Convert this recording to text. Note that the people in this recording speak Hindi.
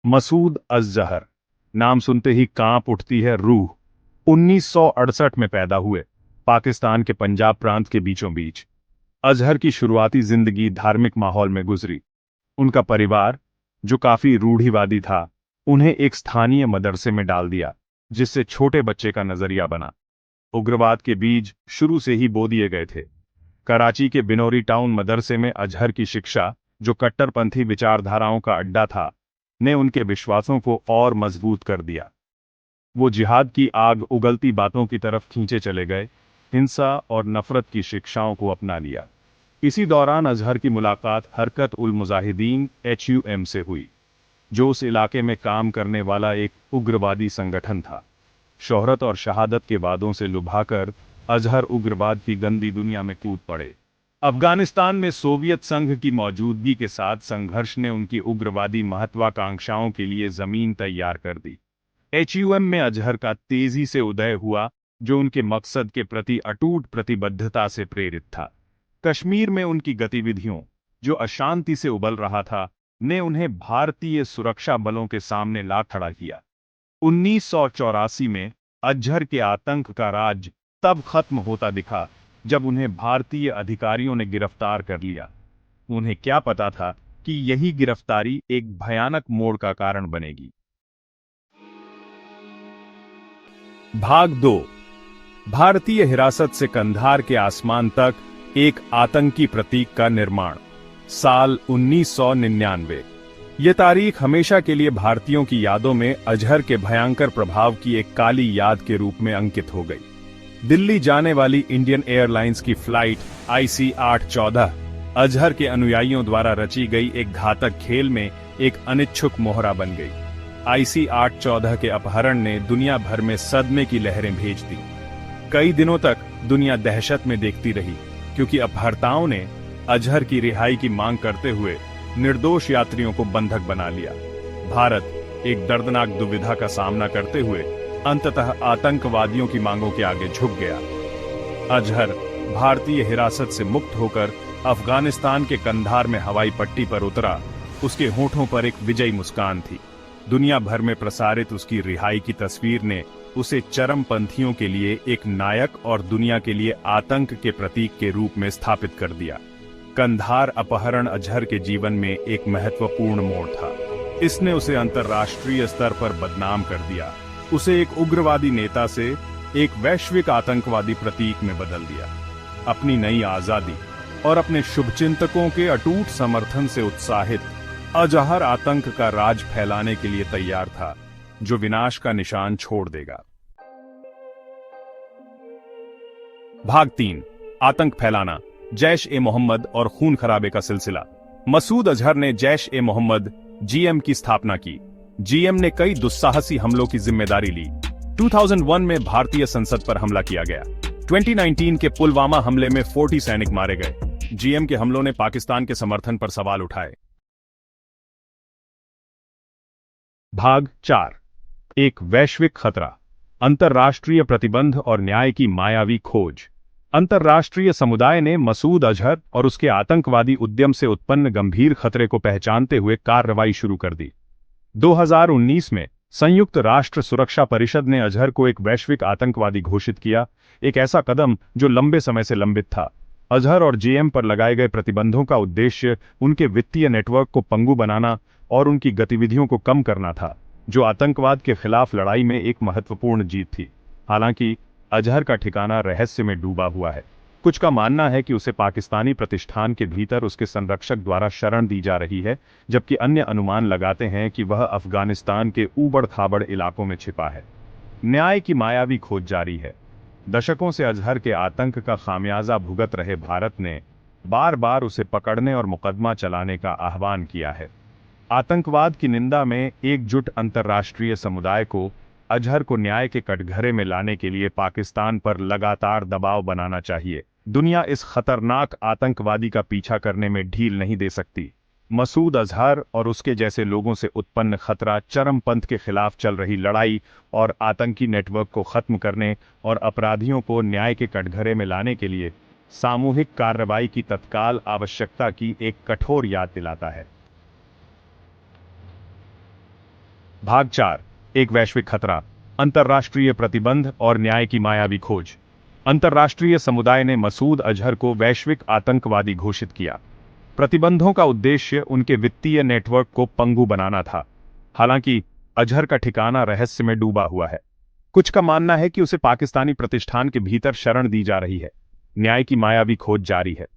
मसूद अज़हर, नाम सुनते ही कांप उठती है रूह। 1968 में पैदा हुए, पाकिस्तान के पंजाब प्रांत के बीचों बीच। अज़हर की शुरुआती जिंदगी धार्मिक माहौल में गुजरी। उनका परिवार, जो काफी रूढ़िवादी था, उन्हें एक स्थानीय मदरसे में डाल दिया, जिससे छोटे बच्चे का नजरिया बना। उग्रवाद के बीज शुरू से ही बो दिए गए थे। कराची के बिनोरी टाउन मदरसे में अज़हर की शिक्षा, जो कट्टरपंथी विचारधाराओं का अड्डा था, ने उनके विश्वासों को और मजबूत कर दिया। वो जिहाद की आग उगलती बातों की तरफ खींचे चले गए, हिंसा और नफरत की शिक्षाओं को अपना लिया। इसी दौरान अज़हर की मुलाकात हरकत उल मुजाहिदीन HUM से हुई, जो उस इलाके में काम करने वाला एक उग्रवादी संगठन था। शोहरत और शहादत के वादों से लुभाकर अज़हर उग्रवाद की गंदी दुनिया में कूद पड़े। अफगानिस्तान में सोवियत संघ की मौजूदगी के साथ संघर्ष ने उनकी उग्रवादी महत्वाकांक्षाओं के लिए जमीन तैयार कर दी। HUM में अज़हर का तेजी से उदय हुआ, जो उनके मकसद के प्रति अटूट प्रतिबद्धता से प्रेरित था। कश्मीर में उनकी गतिविधियों, जो अशांति से उबल रहा था, ने उन्हें भारतीय सुरक्षा बलों के सामने ला खड़ा किया। 1984 में अज़हर के आतंक का राज तब खत्म होता दिखा, जब उन्हें भारतीय अधिकारियों ने गिरफ्तार कर लिया। उन्हें क्या पता था कि यही गिरफ्तारी एक भयानक मोड़ का कारण बनेगी। भाग 2। भारतीय हिरासत से कंधार के आसमान तक एक आतंकी प्रतीक का निर्माण। साल 1999। यह तारीख हमेशा के लिए भारतीयों की यादों में अज़हर के भयंकर प्रभाव की एक काली याद के रूप में अंकित हो गई। दिल्ली जाने वाली इंडियन एयरलाइंस की फ्लाइट IC-814 अज़हर के अनुयायियों द्वारा रची गई एक घातक खेल में एक अनिच्छुक मोहरा बन गई। IC-814 के अपहरण ने दुनिया भर में सदमे की लहरें भेज दी। कई दिनों तक दुनिया दहशत में देखती रही, क्योंकि अपहर्ताओं ने अज़हर की रिहाई की मांग करते हुए निर्दोष यात्रियों को बंधक बना लिया। भारत एक दर्दनाक दुविधा का सामना करते हुए अंततः आतंकवादियों की मांगों के आगे झुक गया। अज़हर भारतीय हिरासत से मुक्त होकर अफगानिस्तान के कंधार में हवाई पट्टी पर उतरा। उसके होठों पर एक विजयी मुस्कान थी। दुनिया भर में प्रसारित उसकी रिहाई की तस्वीर ने उसे चरमपंथियों के लिए एक नायक और दुनिया के लिए आतंक के प्रतीक के रूप में स्थापित कर दिया। कंधार अपहरण अज़हर के जीवन में एक महत्वपूर्ण मोड़ था। इसने उसे अंतर्राष्ट्रीय स्तर पर बदनाम कर दिया, उसे एक उग्रवादी नेता से एक वैश्विक आतंकवादी प्रतीक में बदल दिया। अपनी नई आजादी और अपने शुभचिंतकों के अटूट समर्थन से उत्साहित अज़हर आतंक का राज फैलाने के लिए तैयार था, जो विनाश का निशान छोड़ देगा। भाग 3। आतंक फैलाना, जैश-ए-मोहम्मद और खून खराबे का सिलसिला। मसूद अज़हर ने जैश-ए-मोहम्मद GM की स्थापना की। GM ने कई दुस्साहसी हमलों की जिम्मेदारी ली। 2001 में भारतीय संसद पर हमला किया गया। 2019 के पुलवामा हमले में 40 सैनिक मारे गए। GM के हमलों ने पाकिस्तान के समर्थन पर सवाल उठाए। भाग 4। एक वैश्विक खतरा, अंतर्राष्ट्रीय प्रतिबंध और न्याय की मायावी खोज। अंतर्राष्ट्रीय समुदाय ने मसूद अज़हर और उसके आतंकवादी उद्यम से उत्पन्न गंभीर खतरे को पहचानते हुए कार्रवाई शुरू कर दी। 2019 में संयुक्त राष्ट्र सुरक्षा परिषद ने अज़हर को एक वैश्विक आतंकवादी घोषित किया, एक ऐसा कदम जो लंबे समय से लंबित था। अज़हर और GM पर लगाए गए प्रतिबंधों का उद्देश्य उनके वित्तीय नेटवर्क को पंगु बनाना और उनकी गतिविधियों को कम करना था, जो आतंकवाद के खिलाफ लड़ाई में एक महत्वपूर्ण जीत थी। हालांकि अज़हर का ठिकाना रहस्य में डूबा हुआ है। कुछ का मानना है कि उसे पाकिस्तानी प्रतिष्ठान के भीतर उसके संरक्षक द्वारा शरण दी जा रही है, जबकि अन्य अनुमान लगाते हैं कि वह अफगानिस्तान के ऊबड़-खाबड़ इलाकों में छिपा है। न्याय की मायावी खोज जारी है। दशकों से अज़हर के आतंक का खामियाजा भुगत रहे भारत ने बार बार उसे पकड़ने और मुकदमा चलाने का आह्वान किया है। आतंकवाद की निंदा में एकजुट अंतर्राष्ट्रीय समुदाय को अज़हर को न्याय के कटघरे में लाने के लिए पाकिस्तान पर लगातार दबाव बनाना चाहिए। दुनिया इस खतरनाक आतंकवादी का पीछा करने में ढील नहीं दे सकती। मसूद अज़हर और उसके जैसे लोगों से उत्पन्न खतरा चरमपंथ के खिलाफ चल रही लड़ाई और आतंकी नेटवर्क को खत्म करने और अपराधियों को न्याय के कटघरे में लाने के लिए सामूहिक कार्रवाई की तत्काल आवश्यकता की एक कठोर याद दिलाता है। भाग 4, एक वैश्विक खतरा, अंतर्राष्ट्रीय प्रतिबंध और न्याय की मायावी खोज। अंतर्राष्ट्रीय समुदाय ने मसूद अजहर को वैश्विक आतंकवादी घोषित किया। प्रतिबंधों का उद्देश्य उनके वित्तीय नेटवर्क को पंगु बनाना था। हालांकि अजहर का ठिकाना रहस्य में डूबा हुआ है। कुछ का मानना है कि उसे पाकिस्तानी प्रतिष्ठान के भीतर शरण दी जा रही है। न्याय की मायावी खोज जारी है।